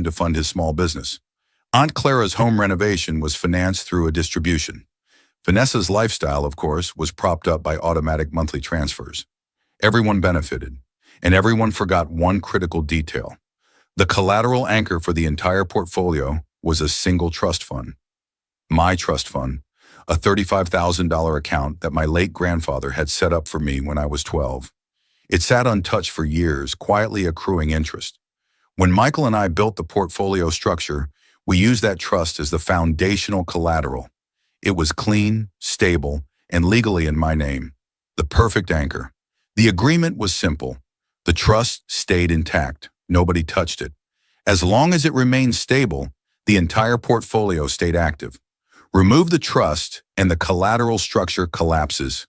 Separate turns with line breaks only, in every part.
to fund his small business. Aunt Clara's home renovation was financed through a distribution. Vanessa's lifestyle, of course, was propped up by automatic monthly transfers. Everyone benefited, and everyone forgot one critical detail. The collateral anchor for the entire portfolio was a single trust fund. My trust fund, a $35,000 account that my late grandfather had set up for me when I was 12. It sat untouched for years, quietly accruing interest. When Michael and I built the portfolio structure, we used that trust as the foundational collateral. It was clean, stable, and legally in my name. The perfect anchor. The agreement was simple. The trust stayed intact. Nobody touched it. As long as it remained stable, the entire portfolio stayed active. Remove the trust and the collateral structure collapses.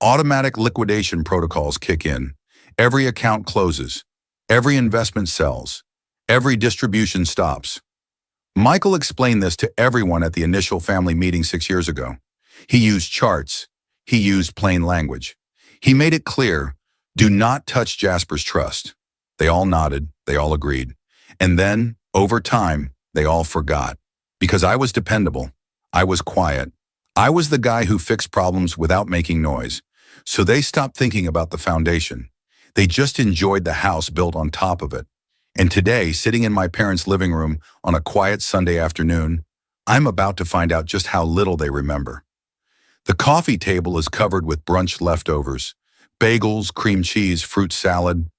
Automatic liquidation protocols kick in. Every account closes. Every investment sells. Every distribution stops. Michael explained this to everyone at the initial family meeting 6 years ago. He used charts. He used plain language. He made it clear, do not touch Jasper's trust. They all nodded. They all agreed. And then, over time, they all forgot. Because I was dependable. I was quiet. I was the guy who fixed problems without making noise. So they stopped thinking about the foundation. They just enjoyed the house built on top of it. And today, sitting in my parents' living room on a quiet Sunday afternoon, I'm about to find out just how little they remember. The coffee table is covered with brunch leftovers, bagels, cream cheese, fruit salad.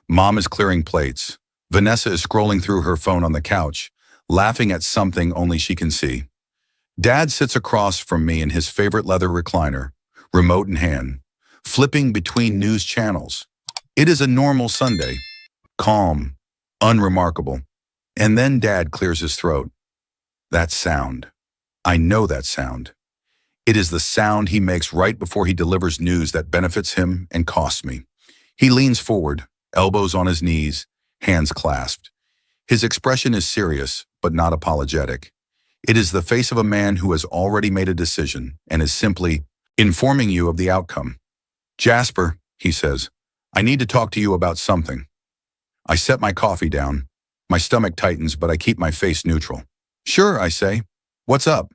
Mom is clearing plates. Vanessa is scrolling through her phone on the couch, laughing at something only she can see. Dad sits across from me in his favorite leather recliner, remote in hand, flipping between news channels. It is a normal Sunday, calm, unremarkable. And then Dad clears his throat. That sound. I know that sound. It is the sound he makes right before he delivers news that benefits him and costs me. He leans forward, elbows on his knees, hands clasped. His expression is serious, but not apologetic. It is the face of a man who has already made a decision and is simply informing you of the outcome. Jasper, he says, I need to talk to you about something. I set my coffee down. My stomach tightens, but I keep my face neutral. Sure, I say. What's up?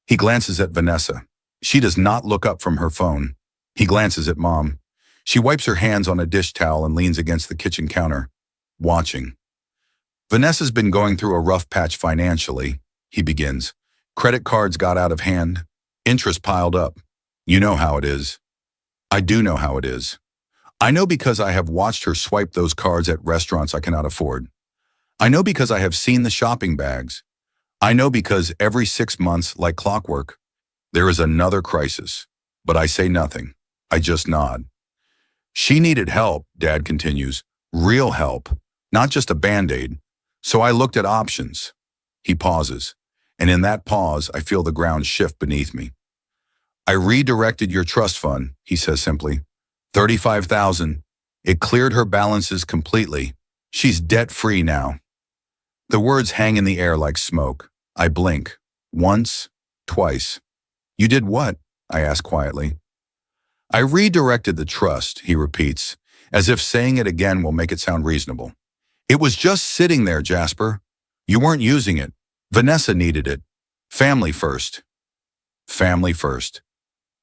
He glances at Vanessa. She does not look up from her phone. He glances at Mom. She wipes her hands on a dish towel and leans against the kitchen counter, watching. Vanessa's been going through a rough patch financially, he begins. Credit cards got out of hand. Interest piled up. You know how it is. I do know how it is. I know because I have watched her swipe those cards at restaurants I cannot afford. I know because I have seen the shopping bags. I know because every 6 months, like clockwork, there is another crisis. But I say nothing. I just nod. She needed help, Dad continues. Real help, not just a Band-Aid. So I looked at options. He pauses, and in that pause, I feel the ground shift beneath me. I redirected your trust fund, he says simply. $35,000. It cleared her balances completely. She's debt-free now. The words hang in the air like smoke. I blink. Once, twice. You did what? I ask quietly. I redirected the trust, he repeats, as if saying it again will make it sound reasonable. It was just sitting there, Jasper. You weren't using it. Vanessa needed it. Family first. Family first.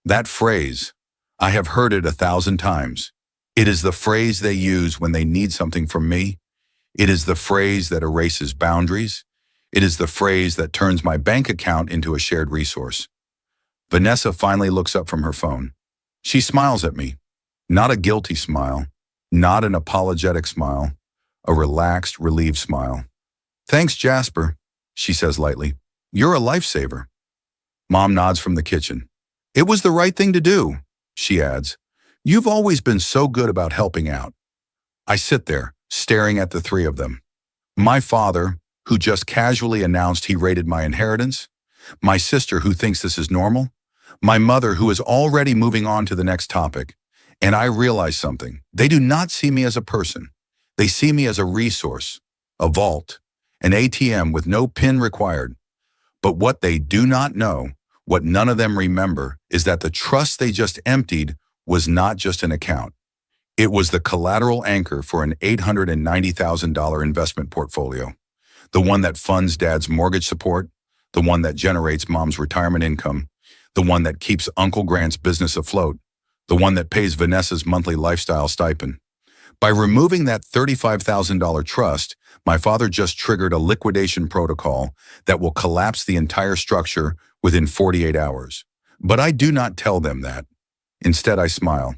That phrase, I have heard it 1,000 times. It is the phrase they use when they need something from me. It is the phrase that erases boundaries. It is the phrase that turns my bank account into a shared resource. Vanessa finally looks up from her phone. She smiles at me. Not a guilty smile. Not an apologetic smile. A relaxed, relieved smile. Thanks, Jasper, she says lightly. You're a lifesaver. Mom nods from the kitchen. It was the right thing to do, she adds. You've always been so good about helping out. I sit there, staring at the three of them. My father, who just casually announced he raided my inheritance. My sister, who thinks this is normal. My mother, who is already moving on to the next topic. And I realize something. They do not see me as a person. They see me as a resource, a vault, an ATM with no PIN required. But what they do not know, what none of them remember, is that the trust they just emptied was not just an account. It was the collateral anchor for an $890,000 investment portfolio. The one that funds Dad's mortgage support, the one that generates Mom's retirement income, the one that keeps Uncle Grant's business afloat, the one that pays Vanessa's monthly lifestyle stipend. By removing that $35,000 trust, my father just triggered a liquidation protocol that will collapse the entire structure within 48 hours. But I do not tell them that. Instead, I smile.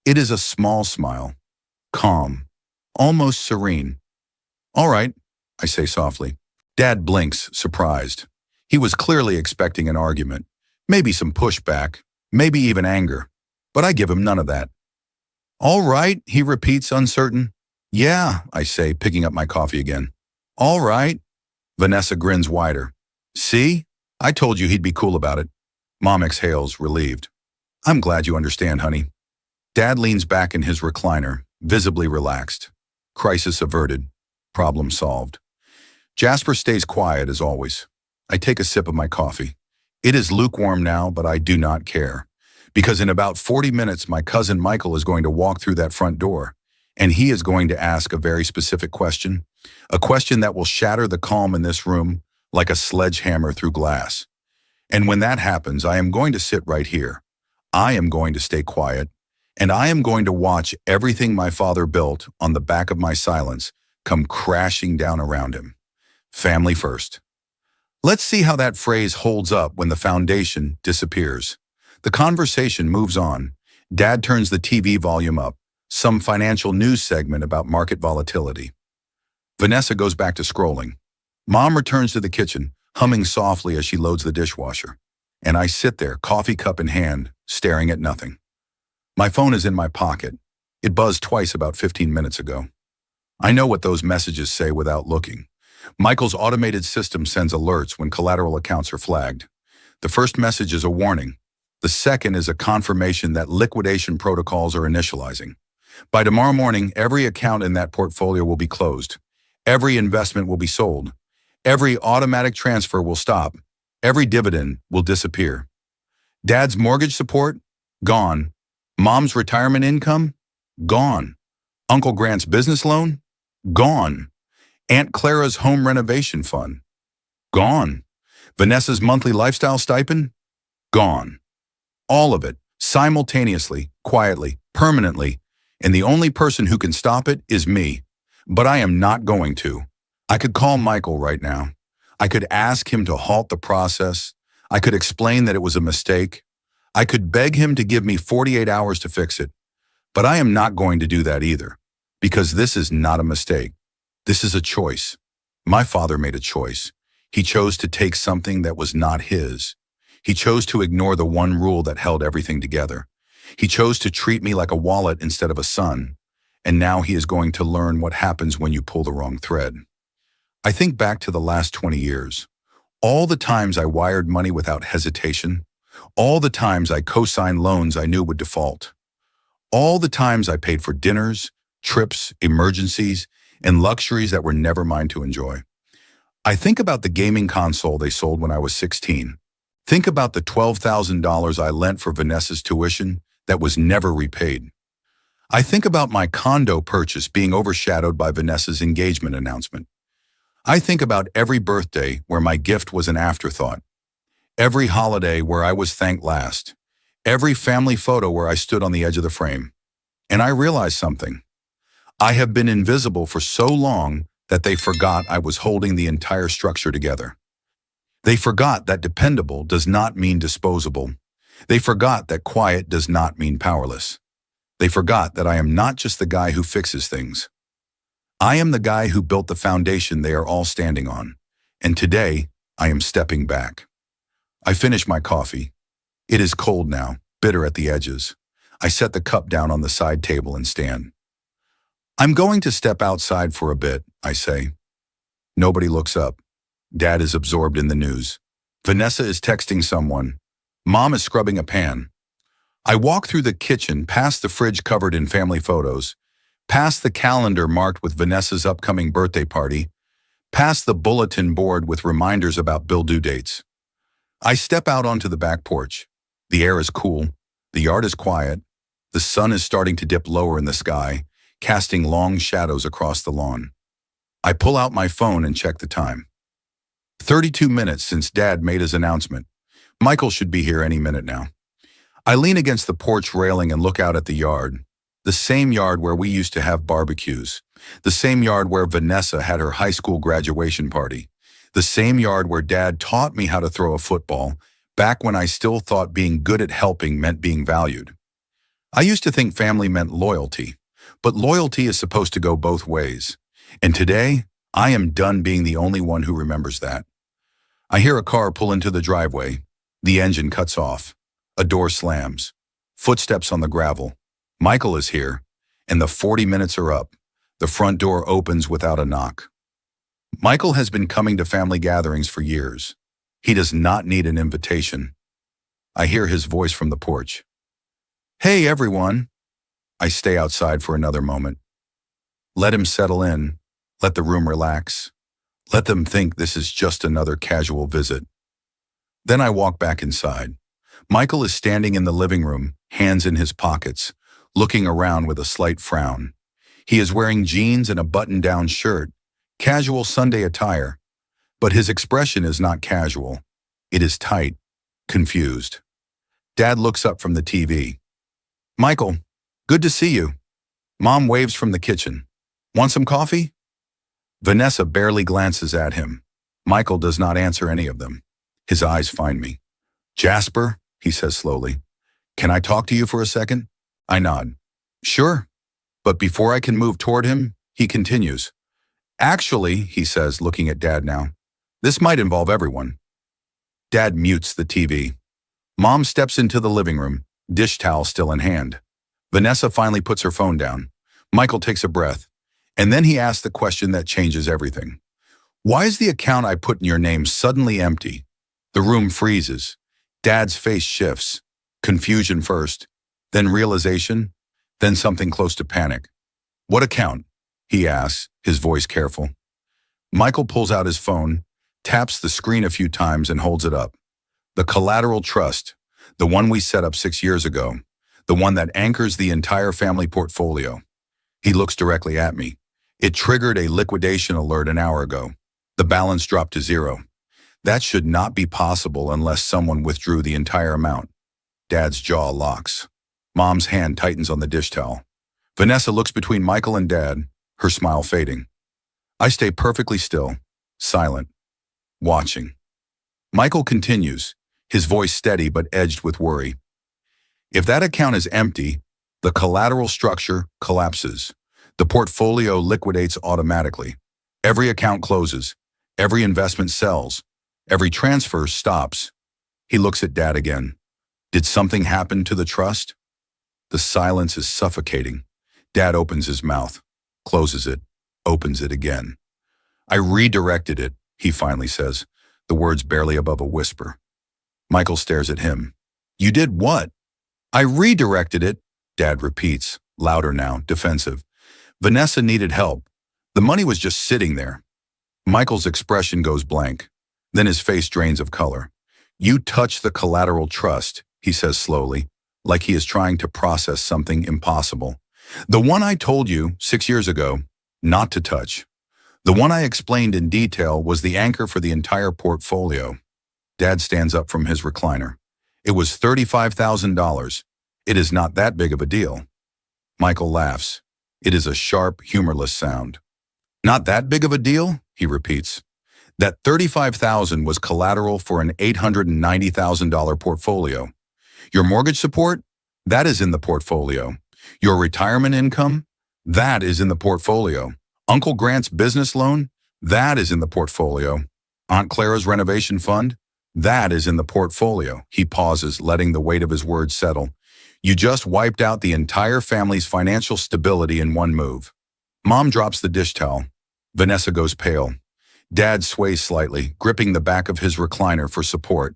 It is a small smile, calm, almost serene. All right, I say softly. Dad blinks, surprised. He was clearly expecting an argument, maybe some pushback, maybe even anger. But I give him none of that. All right, he repeats, uncertain. Yeah, I say, picking up my coffee again. All right. Vanessa grins wider. See? I told you he'd be cool about it. Mom exhales, relieved. I'm glad you understand, honey. Dad leans back in his recliner, visibly relaxed. Crisis averted. Problem solved. Jasper stays quiet as always. I take a sip of my coffee. It is lukewarm now, but I do not care. Because in about 40 minutes, my cousin Michael is going to walk through that front door, and he is going to ask a very specific question, a question that will shatter the calm in this room like a sledgehammer through glass. And when that happens, I am going to sit right here. I am going to stay quiet, and I am going to watch everything my father built on the back of my silence come crashing down around him. Family first. Let's see how that phrase holds up when the foundation disappears. The conversation moves on. Dad turns the TV volume up, some financial news segment about market volatility. Vanessa goes back to scrolling. Mom returns to the kitchen, humming softly as she loads the dishwasher. And I sit there, coffee cup in hand, staring at nothing. My phone is in my pocket. It buzzed twice about 15 minutes ago. I know what those messages say without looking. Michael's automated system sends alerts when collateral accounts are flagged. The first message is a warning. The second is a confirmation that liquidation protocols are initializing. By tomorrow morning, every account in that portfolio will be closed. Every investment will be sold. Every automatic transfer will stop. Every dividend will disappear. Dad's mortgage support? Gone. Mom's retirement income? Gone. Uncle Grant's business loan? Gone. Aunt Clara's home renovation fund? Gone. Vanessa's monthly lifestyle stipend? Gone. All of it, simultaneously, quietly, permanently, and the only person who can stop it is me. But I am not going to. I could call Michael right now. I could ask him to halt the process. I could explain that it was a mistake. I could beg him to give me 48 hours to fix it. But I am not going to do that either, because this is not a mistake. This is a choice. My father made a choice. He chose to take something that was not his. He chose to ignore the one rule that held everything together. He chose to treat me like a wallet instead of a son. And now he is going to learn what happens when you pull the wrong thread. I think back to the last 20 years. All the times I wired money without hesitation. All the times I co-signed loans I knew would default. All the times I paid for dinners, trips, emergencies, and luxuries that were never mine to enjoy. I think about the gaming console they sold when I was 16. Think about the $12,000 I lent for Vanessa's tuition that was never repaid. I think about my condo purchase being overshadowed by Vanessa's engagement announcement. I think about every birthday where my gift was an afterthought. Every holiday where I was thanked last. Every family photo where I stood on the edge of the frame. And I realized something. I have been invisible for so long that they forgot I was holding the entire structure together. They forgot that dependable does not mean disposable. They forgot that quiet does not mean powerless. They forgot that I am not just the guy who fixes things. I am the guy who built the foundation they are all standing on. And today, I am stepping back. I finish my coffee. It is cold now, bitter at the edges. I set the cup down on the side table and stand. I'm going to step outside for a bit, I say. Nobody looks up. Dad is absorbed in the news. Vanessa is texting someone. Mom is scrubbing a pan. I walk through the kitchen, past the fridge covered in family photos, past the calendar marked with Vanessa's upcoming birthday party, past the bulletin board with reminders about bill due dates. I step out onto the back porch. The air is cool. The yard is quiet. The sun is starting to dip lower in the sky, casting long shadows across the lawn. I pull out my phone and check the time. 32 minutes since Dad made his announcement. Michael should be here any minute now. I lean against the porch railing and look out at the yard. The same yard where we used to have barbecues. The same yard where Vanessa had her high school graduation party. The same yard where Dad taught me how to throw a football, back when I still thought being good at helping meant being valued. I used to think family meant loyalty, but loyalty is supposed to go both ways. And today, I am done being the only one who remembers that. I hear a car pull into the driveway. The engine cuts off. A door slams. Footsteps on the gravel. Michael is here, and the 40 minutes are up. The front door opens without a knock. Michael has been coming to family gatherings for years. He does not need an invitation. I hear his voice from the porch. "Hey, everyone." I stay outside for another moment. Let him settle in. Let the room relax. Let them think this is just another casual visit. Then I walk back inside. Michael is standing in the living room, hands in his pockets, looking around with a slight frown. He is wearing jeans and a button-down shirt, casual Sunday attire, but his expression is not casual. It is tight, confused. Dad looks up from the TV. "Michael, good to see you." Mom waves from the kitchen. "Want some coffee?" Vanessa barely glances at him. Michael does not answer any of them. His eyes find me. "Jasper," he says slowly, "can I talk to you for a second?" I nod. "Sure." But before I can move toward him, he continues. "Actually," he says, looking at Dad now, "this might involve everyone." Dad mutes the TV. Mom steps into the living room, dish towel still in hand. Vanessa finally puts her phone down. Michael takes a breath, and then he asks the question that changes everything. "Why is the account I put in your name suddenly empty?" The room freezes. Dad's face shifts. Confusion first, then realization, then something close to panic. "What account?" he asks, his voice careful. Michael pulls out his phone, taps the screen a few times and holds it up. The collateral trust, the one we set up 6 years ago, the one that anchors the entire family portfolio. He looks directly at me. It triggered a liquidation alert an hour ago. The balance dropped to 0. That should not be possible unless someone withdrew the entire amount. Dad's jaw locks. Mom's hand tightens on the dish towel. Vanessa looks between Michael and Dad, her smile fading. I stay perfectly still, silent, watching. Michael continues, his voice steady but edged with worry. "If that account is empty, the collateral structure collapses. The portfolio liquidates automatically. Every account closes. Every investment sells. Every transfer stops." He looks at Dad again. "Did something happen to the trust?" The silence is suffocating. Dad opens his mouth, closes it, opens it again. "I redirected it," he finally says, the words barely above a whisper. Michael stares at him. "You did what?" "I redirected it," Dad repeats, louder now, defensive. "Vanessa needed help. The money was just sitting there." Michael's expression goes blank. Then his face drains of color. "You touched the collateral trust," he says slowly, like he is trying to process something impossible. "The one I told you 6 years ago not to touch. The one I explained in detail was the anchor for the entire portfolio." Dad stands up from his recliner. "It was $35,000. It is not that big of a deal." Michael laughs. It is a sharp, humorless sound. "Not that big of a deal?" he repeats. "That $35,000 was collateral for an $890,000 portfolio. Your mortgage support? That is in the portfolio. Your retirement income? That is in the portfolio. Uncle Grant's business loan? That is in the portfolio. Aunt Clara's renovation fund? That is in the portfolio." He pauses, letting the weight of his words settle. "You just wiped out the entire family's financial stability in one move." Mom drops the dish towel. Vanessa goes pale. Dad sways slightly, gripping the back of his recliner for support.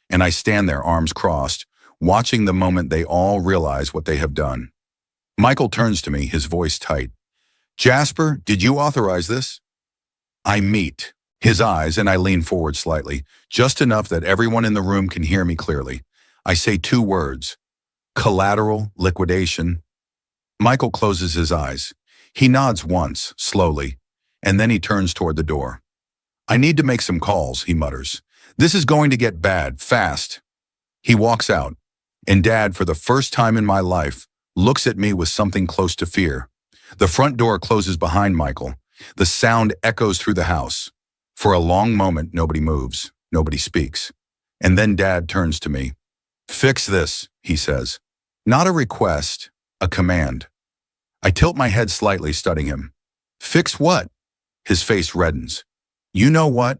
And I stand there, arms crossed, watching the moment they all realize what they have done. Michael turns to me, his voice tight. "Jasper, did you authorize this?" I meet his eyes and I lean forward slightly, just enough that everyone in the room can hear me clearly. I say 2 words. "Collateral liquidation." Michael closes his eyes. He nods once, slowly, and then he turns toward the door. I need to make some calls, he mutters. This is going to get bad, fast. He walks out, and Dad, for the first time in my life, looks at me with something close to fear. The front door closes behind Michael. The sound echoes through the house. For a long moment, nobody moves, nobody speaks. And then Dad turns to me. Fix this, he says. Not a request, a command. I tilt my head slightly, studying him. Fix what? His face reddens. You know what?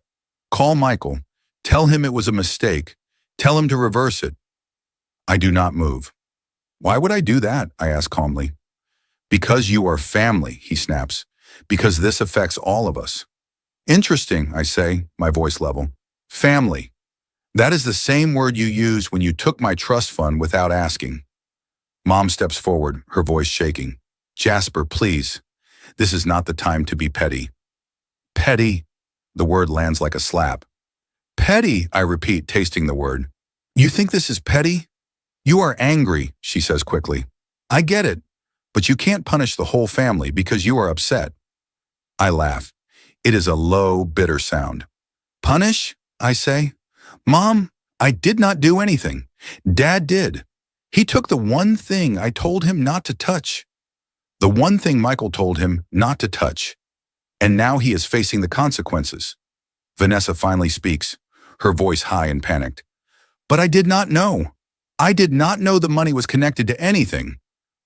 Call Michael. Tell him it was a mistake. Tell him to reverse it. I do not move. Why would I do that? I ask calmly. Because you are family, he snaps. Because this affects all of us. Interesting, I say, my voice level. Family. That is the same word you used when you took my trust fund without asking. Mom steps forward, her voice shaking. Jasper, please. This is not the time to be petty. Petty? The word lands like a slap. Petty, I repeat, tasting the word. You think this is petty? You are angry, she says quickly. I get it, but you can't punish the whole family because you are upset. I laugh. It is a low, bitter sound. Punish? I say. Mom, I did not do anything. Dad did. He took the one thing I told him not to touch. The one thing Michael told him not to touch. And now he is facing the consequences. Vanessa finally speaks, her voice high and panicked. But I did not know. I did not know the money was connected to anything.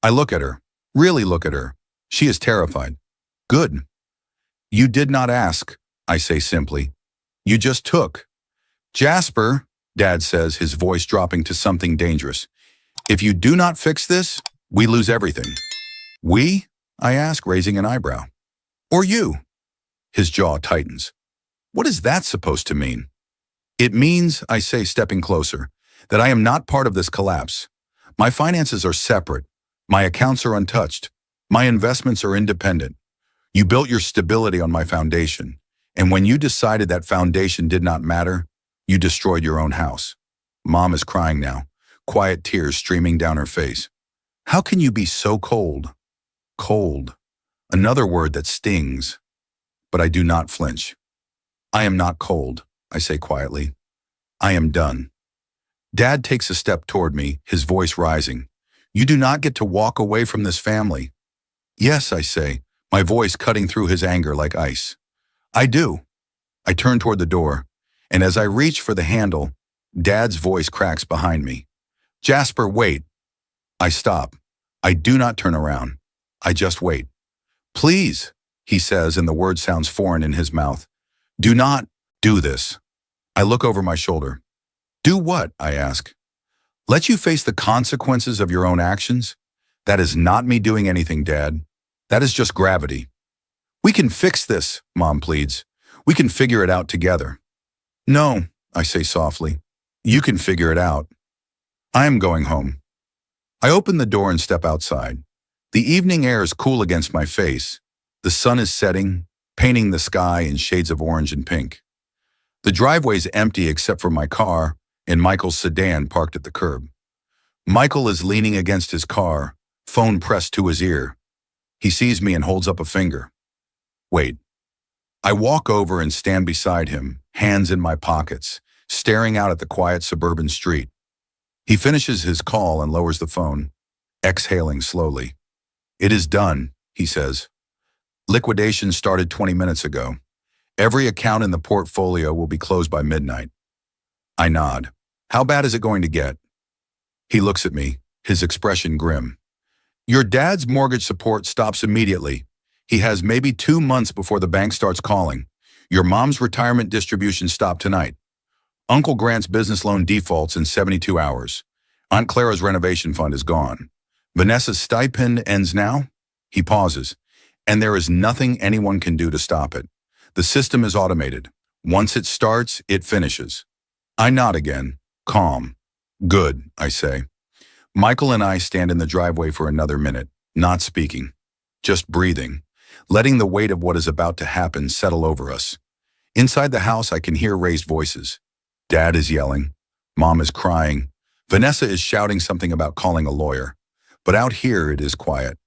I look at her, really look at her. She is terrified. Good. You did not ask, I say simply. You just took. Jasper, Dad says, his voice dropping to something dangerous. If you do not fix this, we lose everything. We? I ask, raising an eyebrow. Or you? His jaw tightens. What is that supposed to mean? It means, I say, stepping closer, that I am not part of this collapse. My finances are separate. My accounts are untouched. My investments are independent. You built your stability on my foundation, and when you decided that foundation did not matter, you destroyed your own house. Mom is crying now, quiet tears streaming down her face. How can you be so cold? Cold. Another word that stings. But I do not flinch. I am not cold, I say quietly. I am done. Dad takes a step toward me, his voice rising. You do not get to walk away from this family. Yes, I say, my voice cutting through his anger like ice. I do. I turn toward the door, and as I reach for the handle, Dad's voice cracks behind me. Jasper, wait. I stop. I do not turn around. I just wait. Please, he says, and the word sounds foreign in his mouth. Do not do this. I look over my shoulder. Do what? I ask. Let you face the consequences of your own actions? That is not me doing anything, Dad. That is just gravity. We can fix this, Mom pleads. We can figure it out together. No, I say softly. You can figure it out. I am going home. I open the door and step outside. The evening air is cool against my face. The sun is setting, painting the sky in shades of orange and pink. The driveway is empty except for my car and Michael's sedan parked at the curb. Michael is leaning against his car, phone pressed to his ear. He sees me and holds up a finger. Wait. I walk over and stand beside him, hands in my pockets, staring out at the quiet suburban street. He finishes his call and lowers the phone, exhaling slowly. It is done, he says. Liquidation started 20 minutes ago. Every account in the portfolio will be closed by midnight. I nod. How bad is it going to get? He looks at me, his expression grim. Your dad's mortgage support stops immediately. He has maybe 2 months before the bank starts calling. Your mom's retirement distribution stopped tonight. Uncle Grant's business loan defaults in 72 hours. Aunt Clara's renovation fund is gone. Vanessa's stipend ends now? He pauses. And there is nothing anyone can do to stop it. The system is automated. Once it starts, it finishes. I nod again, calm. Good, I say. Michael and I stand in the driveway for another minute, not speaking, just breathing, letting the weight of what is about to happen settle over us. Inside the house, I can hear raised voices. Dad is yelling. Mom is crying. Vanessa is shouting something about calling a lawyer. But out here, it is quiet.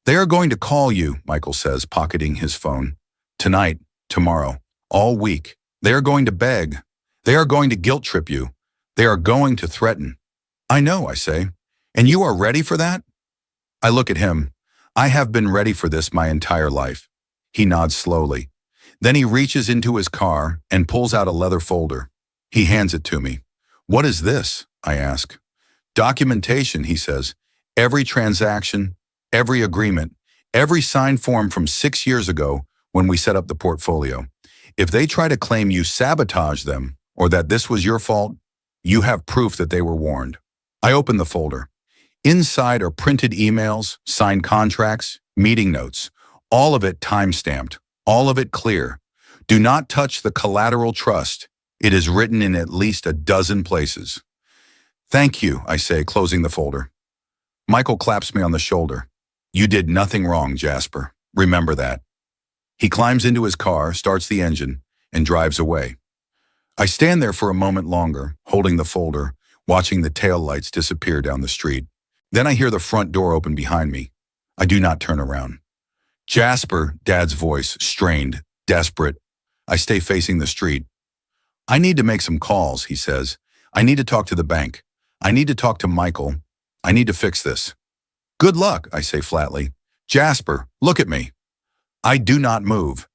They are going to call you, Michael says, pocketing his phone. Tonight, tomorrow, all week. They are going to beg. They are going to guilt trip you. They are going to threaten. I know, I say. And you are ready for that? I look at him. I have been ready for this my entire life. He nods slowly. Then he reaches into his car and pulls out a leather folder. He hands it to me. What is this? I ask. Documentation, he says. Every transaction, every agreement, every signed form from 6 years ago when we set up the portfolio. If they try to claim you sabotaged them or that this was your fault, you have proof that they were warned. I open the folder. Inside are printed emails, signed contracts, meeting notes, all of it time-stamped, all of it clear. Do not touch the collateral trust. It is written in at least a dozen places. Thank you, I say, closing the folder. Michael claps me on the shoulder. You did nothing wrong, Jasper. Remember that. He climbs into his car, starts the engine, and drives away. I stand there for a moment longer, holding the folder, watching the taillights disappear down the street. Then I hear the front door open behind me. I do not turn around. Jasper, Dad's voice, strained, desperate. I stay facing the street. I need to make some calls, he says. I need to talk to the bank. I need to talk to Michael. I need to fix this. Good luck, I say flatly. Jasper, look at me. I do not move.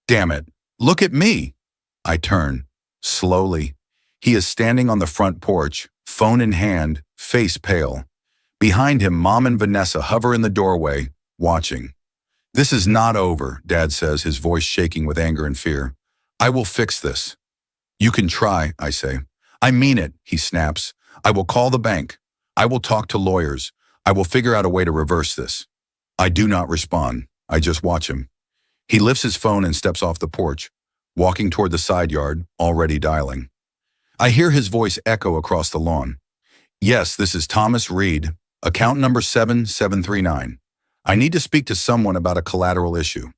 Damn it, look at me. I turn, slowly. He is standing on the front porch, phone in hand, face pale. Behind him, Mom and Vanessa hover in the doorway, watching. This is not over, Dad says, his voice shaking with anger and fear. I will fix this. You can try, I say. I mean it, he snaps. I will call the bank. I will talk to lawyers. I will figure out a way to reverse this. I do not respond. I just watch him. He lifts his phone and steps off the porch, walking toward the side yard, already dialing. I hear his voice echo across the lawn. Yes, this is Thomas Reed, account number 7739. I need to speak to someone about a collateral issue.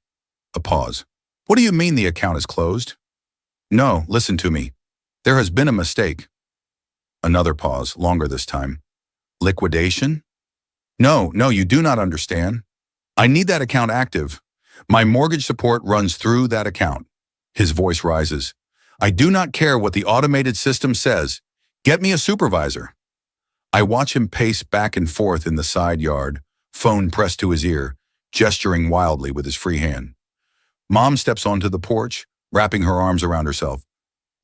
A pause. What do you mean the account is closed? No, listen to me. There has been a mistake. Another pause, longer this time. Liquidation? No, you do not understand. I need that account active. My mortgage support runs through that account. His voice rises. I do not care what the automated system says. Get me a supervisor. I watch him pace back and forth in the side yard, phone pressed to his ear, gesturing wildly with his free hand. Mom steps onto the porch, wrapping her arms around herself.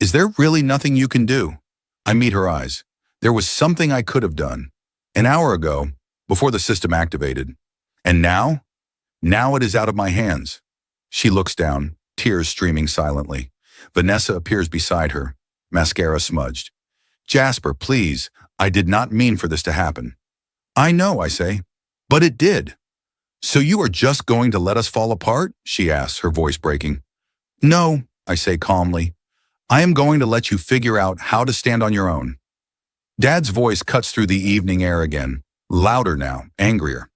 Is there really nothing you can do? I meet her eyes. There was something I could have done. An hour ago, before the system activated. And now? Now it is out of my hands. She looks down, tears streaming silently. Vanessa appears beside her, mascara smudged. Jasper, please, I did not mean for this to happen. I know, I say, but it did. So you are just going to let us fall apart? She asks, her voice breaking. No, I say calmly. I am going to let you figure out how to stand on your own. Dad's voice cuts through the evening air again, louder now, angrier.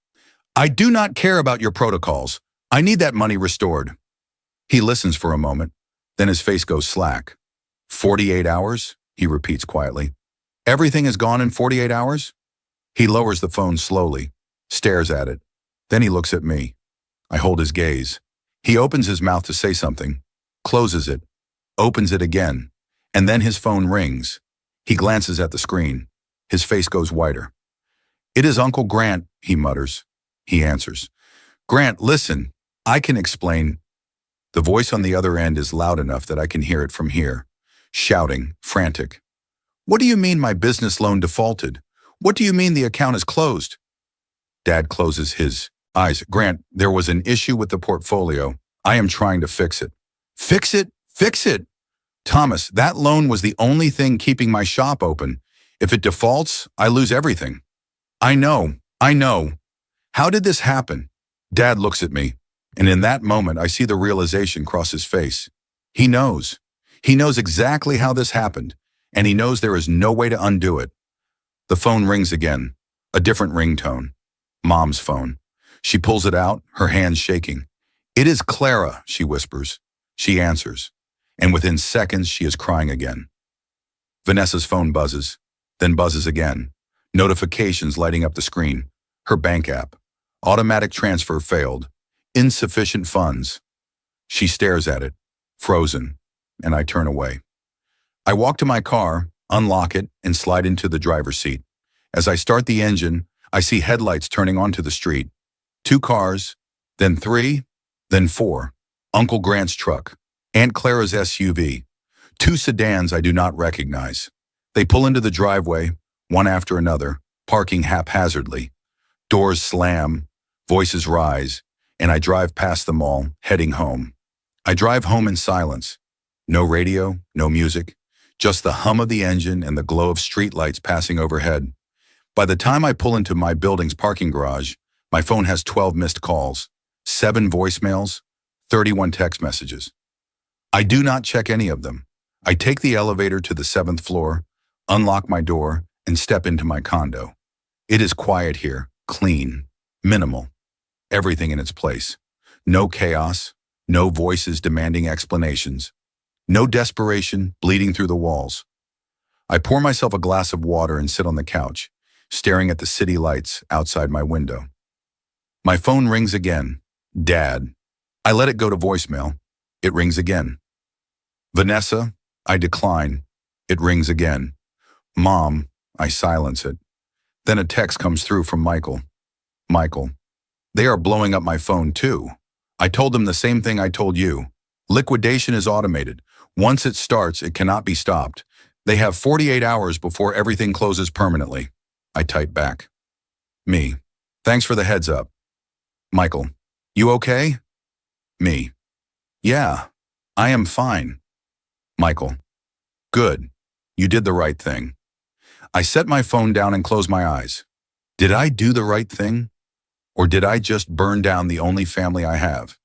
I do not care about your protocols. I need that money restored. He listens for a moment, then his face goes slack. 48 hours? He repeats quietly. Everything is gone in 48 hours? He lowers the phone slowly, stares at it. Then he looks at me. I hold his gaze. He opens his mouth to say something, closes it, opens it again, and then his phone rings. He glances at the screen. His face goes whiter. It is Uncle Grant, he mutters. He answers. Grant, listen, I can explain. The voice on the other end is loud enough that I can hear it from here, shouting, frantic. What do you mean my business loan defaulted? What do you mean the account is closed? Dad closes his eyes. Grant, there was an issue with the portfolio. I am trying to fix it. Fix it? Fix it? Thomas, that loan was the only thing keeping my shop open. If it defaults, I lose everything. I know. How did this happen? Dad looks at me, and in that moment I see the realization cross his face. He knows. He knows exactly how this happened, and he knows there is no way to undo it. The phone rings again, a different ringtone. Mom's phone. She pulls it out, her hands shaking. It is Clara, she whispers. She answers, and within seconds she is crying again. Vanessa's phone buzzes, then buzzes again. Notifications lighting up the screen. Her bank app. Automatic transfer failed. Insufficient funds. She stares at it, frozen, and I turn away. I walk to my car, unlock it, and slide into the driver's seat. As I start the engine, I see headlights turning onto the street. 2 cars, then 3, then 4. Uncle Grant's truck, Aunt Clara's SUV. 2 sedans I do not recognize. They pull into the driveway, one after another, parking haphazardly. Doors slam, voices rise, and I drive past them all, heading home. I drive home in silence. No radio, no music, just the hum of the engine and the glow of streetlights passing overhead. By the time I pull into my building's parking garage, my phone has 12 missed calls, 7 voicemails, 31 text messages. I do not check any of them. I take the elevator to the 7th floor, unlock my door, and step into my condo. It is quiet here, clean, minimal, everything in its place. No chaos, no voices demanding explanations, no desperation bleeding through the walls. I pour myself a glass of water and sit on the couch, staring at the city lights outside my window. My phone rings again. Dad. I let it go to voicemail. It rings again. Vanessa. I decline. It rings again. Mom. I silence it. Then a text comes through from Michael. Michael. They are blowing up my phone too. I told them the same thing I told you. Liquidation is automated. Once it starts, it cannot be stopped. They have 48 hours before everything closes permanently. I type back. Me. Thanks for the heads up. Michael. You okay? Me. Yeah, I am fine. Michael. Good. You did the right thing. I set my phone down and close my eyes. Did I do the right thing? Or did I just burn down the only family I have?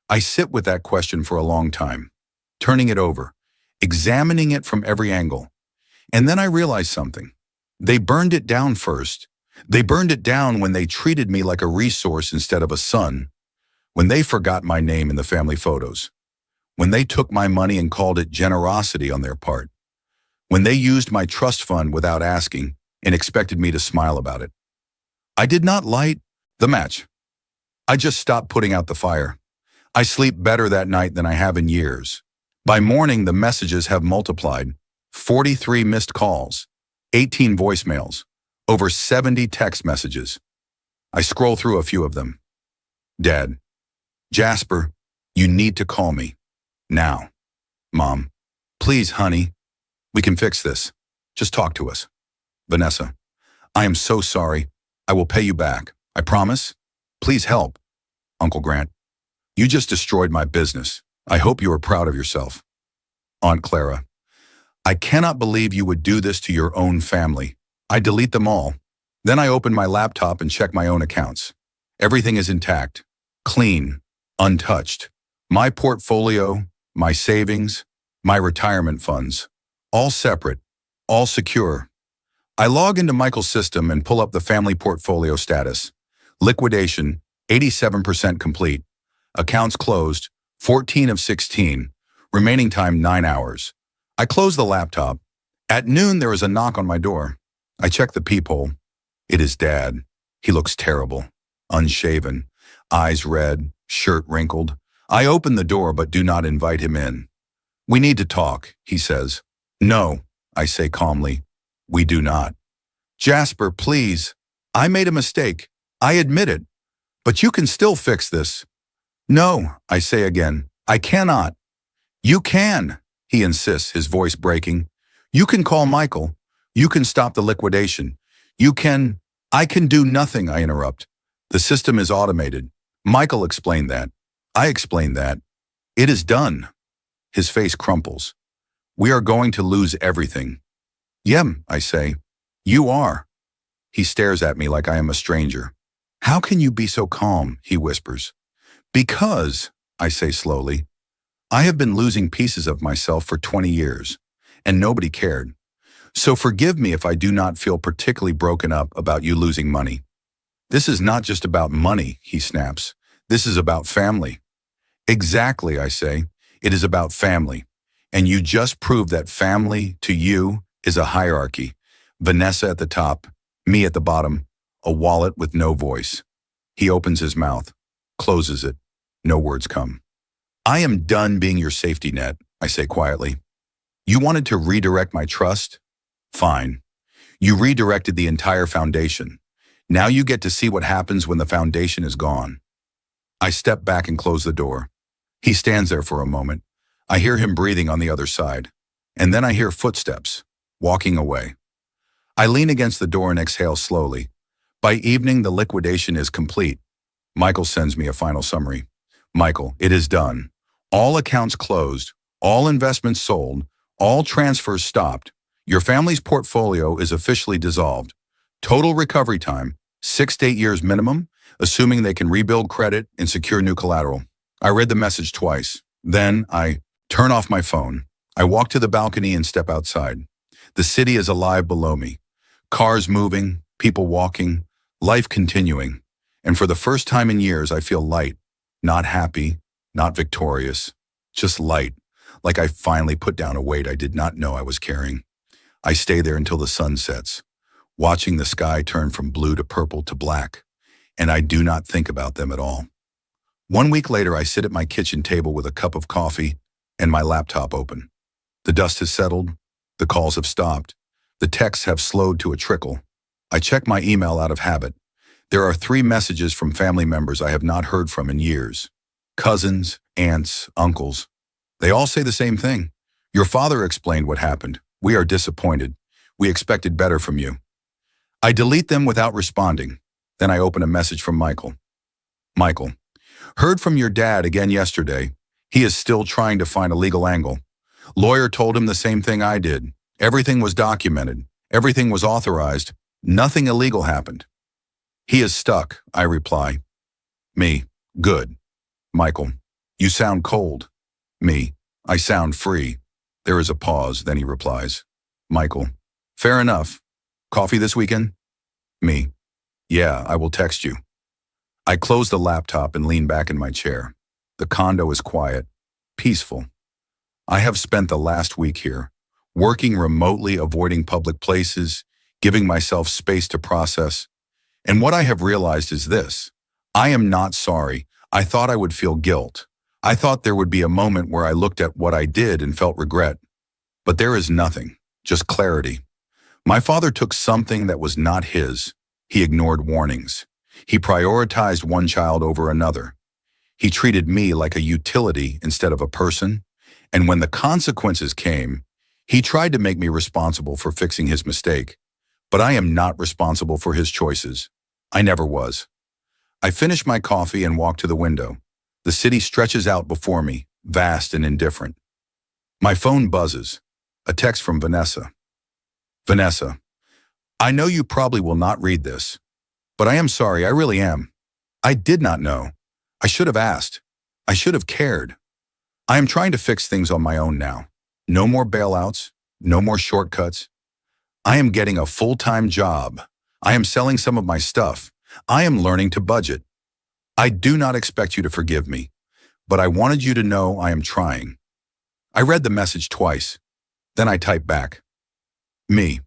I sit with that question for a long time, turning it over, examining it from every angle. And then I realized something. They burned it down first. They burned it down when they treated me like a resource instead of a son, when they forgot my name in the family photos, when they took my money and called it generosity on their part, when they used my trust fund without asking and expected me to smile about it. I did not light the match. I just stopped putting out the fire. I sleep better that night than I have in years. By morning, the messages have multiplied. 43 missed calls, 18 voicemails, over 70 text messages. I scroll through a few of them. Dad. Jasper, you need to call me. Now. Mom. Please, honey. We can fix this. Just talk to us. Vanessa. I am so sorry. I will pay you back. I promise. Please help. Uncle Grant. You just destroyed my business. I hope you are proud of yourself. Aunt Clara. I cannot believe you would do this to your own family. I delete them all. Then I open my laptop and check my own accounts. Everything is intact, clean, untouched. My portfolio, my savings, my retirement funds, all separate, all secure. I log into Michael's system and pull up the family portfolio status. Liquidation, 87% complete. Accounts closed, 14 of 16. Remaining time, 9 hours. I close the laptop. At noon, there is a knock on my door. I check the peephole. It is Dad. He looks terrible, unshaven, eyes red, shirt wrinkled. I open the door but do not invite him in. We need to talk, he says. No, I say calmly. We do not. Jasper, please. I made a mistake. I admit it. But you can still fix this. No, I say again. I cannot. You can, he insists, his voice breaking. You can call Michael. You can stop the liquidation. You can... I can do nothing, I interrupt. The system is automated. Michael explained that. I explained that. It is done. His face crumples. We are going to lose everything. Yem, I say. You are. He stares at me like I am a stranger. How can you be so calm, he whispers. Because, I say slowly, I have been losing pieces of myself for 20 years, and nobody cared. So forgive me if I do not feel particularly broken up about you losing money. This is not just about money, he snaps. This is about family. Exactly, I say. It is about family. And you just proved that family, to you, is a hierarchy. Vanessa at the top, me at the bottom, a wallet with no voice. He opens his mouth, closes it. No words come. I am done being your safety net, I say quietly. You wanted to redirect my trust? Fine. You redirected the entire foundation. Now you get to see what happens when the foundation is gone. I step back and close the door. He stands there for a moment. I hear him breathing on the other side. And then I hear footsteps, walking away. I lean against the door and exhale slowly. By evening, the liquidation is complete. Michael sends me a final summary. Michael, it is done. All accounts closed, all investments sold, all transfers stopped. Your family's portfolio is officially dissolved. Total recovery time, 6 to 8 years minimum, assuming they can rebuild credit and secure new collateral. I read the message twice. Then I turn off my phone. I walk to the balcony and step outside. The city is alive below me. Cars moving, people walking, life continuing. And for the first time in years, I feel light. Not happy, not victorious, just light, like I finally put down a weight I did not know I was carrying. I stay there until the sun sets, watching the sky turn from blue to purple to black, and I do not think about them at all. 1 week later, I sit at my kitchen table with a cup of coffee and my laptop open. The dust has settled, the calls have stopped, the texts have slowed to a trickle. I check my email out of habit. There are 3 messages from family members I have not heard from in years. Cousins, aunts, uncles. They all say the same thing. Your father explained what happened. We are disappointed. We expected better from you. I delete them without responding. Then I open a message from Michael. Michael, heard from your dad again yesterday. He is still trying to find a legal angle. Lawyer told him the same thing I did. Everything was documented. Everything was authorized. Nothing illegal happened. He is stuck, I reply. Me, good. Michael, you sound cold. Me, I sound free. There is a pause, then he replies. Michael, fair enough. Coffee this weekend? Me, yeah, I will text you. I close the laptop and lean back in my chair. The condo is quiet, peaceful. I have spent the last week here, working remotely, avoiding public places, giving myself space to process. And what I have realized is this. I am not sorry. I thought I would feel guilt. I thought there would be a moment where I looked at what I did and felt regret. But there is nothing, just clarity. My father took something that was not his. He ignored warnings. He prioritized one child over another. He treated me like a utility instead of a person. And when the consequences came, he tried to make me responsible for fixing his mistake. But I am not responsible for his choices. I never was. I finish my coffee and walk to the window. The city stretches out before me, vast and indifferent. My phone buzzes. A text from Vanessa. Vanessa, I know you probably will not read this, but I am sorry, I really am. I did not know. I should have asked. I should have cared. I am trying to fix things on my own now. No more bailouts, no more shortcuts. I am getting a full-time job. I am selling some of my stuff. I am learning to budget. I do not expect you to forgive me, but I wanted you to know I am trying. I read the message twice. Then I typed back. Me,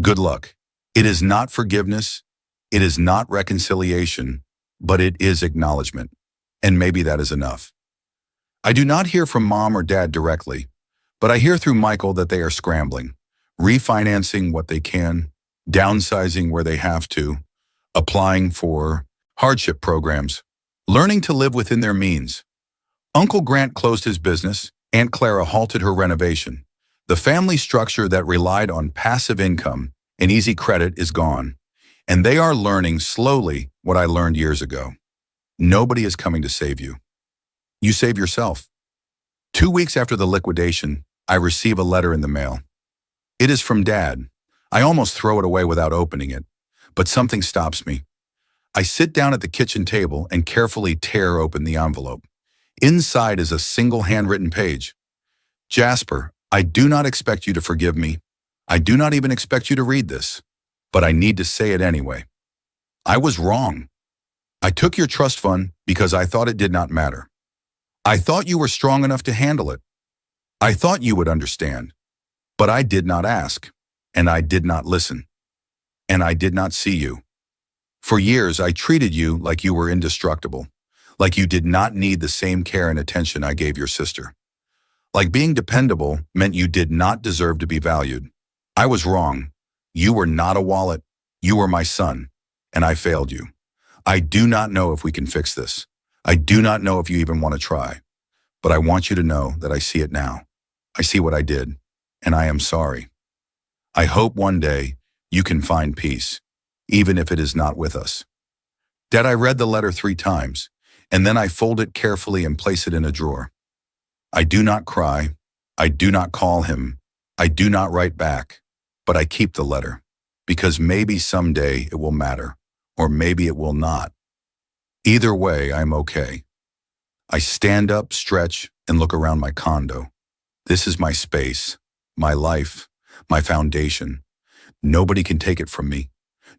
good luck. It is not forgiveness. It is not reconciliation, but it is acknowledgement. And maybe that is enough. I do not hear from mom or dad directly, but I hear through Michael that they are scrambling, refinancing what they can, downsizing where they have to, applying for hardship programs, learning to live within their means. Uncle Grant closed his business. Aunt Clara halted her renovation. The family structure that relied on passive income and easy credit is gone, and they are learning slowly what I learned years ago. Nobody is coming to save you. You save yourself. 2 weeks after the liquidation, I receive a letter in the mail. It is from Dad. I almost throw it away without opening it, but something stops me. I sit down at the kitchen table and carefully tear open the envelope. Inside is a single handwritten page. Jasper, I do not expect you to forgive me. I do not even expect you to read this, but I need to say it anyway. I was wrong. I took your trust fund because I thought it did not matter. I thought you were strong enough to handle it. I thought you would understand, but I did not ask, and I did not listen, and I did not see you. For years, I treated you like you were indestructible, Like you did not need the same care and attention I gave your sister. Like being dependable meant you did not deserve to be valued. I was wrong. You were not a wallet. You were my son, and I failed you. I do not know if we can fix this. I do not know if you even want to try. But I want you to know that I see it now. I see what I did, and I am sorry. I hope one day you can find peace, even if it is not with us. Dad, I read the letter 3 times, and then I fold it carefully and place it in a drawer. I do not cry. I do not call him. I do not write back, but I keep the letter, because maybe someday it will matter, or maybe it will not. Either way, I'm okay. I stand up, stretch, and look around my condo. This is my space, my life, my foundation. Nobody can take it from me.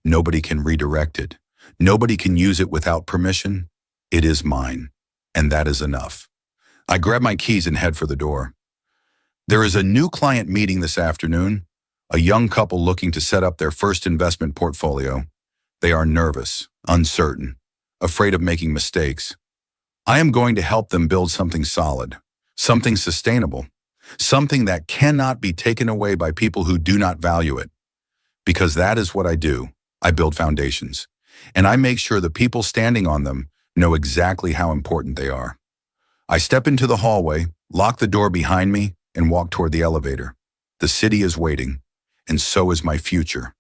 Nobody can redirect it. Nobody can use it without permission. It is mine, and that is enough. I grab my keys and head for the door. There is a new client meeting this afternoon, a young couple looking to set up their first investment portfolio. They are nervous, uncertain, afraid of making mistakes. I am going to help them build something solid, something sustainable, something that cannot be taken away by people who do not value it. Because that is what I do. I build foundations, and I make sure the people standing on them know exactly how important they are. I step into the hallway, lock the door behind me, and walk toward the elevator. The city is waiting, and so is my future.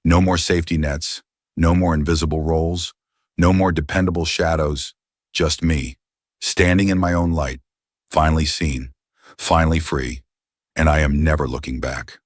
No more safety nets, no more invisible roles, no more dependable shadows, just me, standing in my own light, finally seen, finally free, and I am never looking back.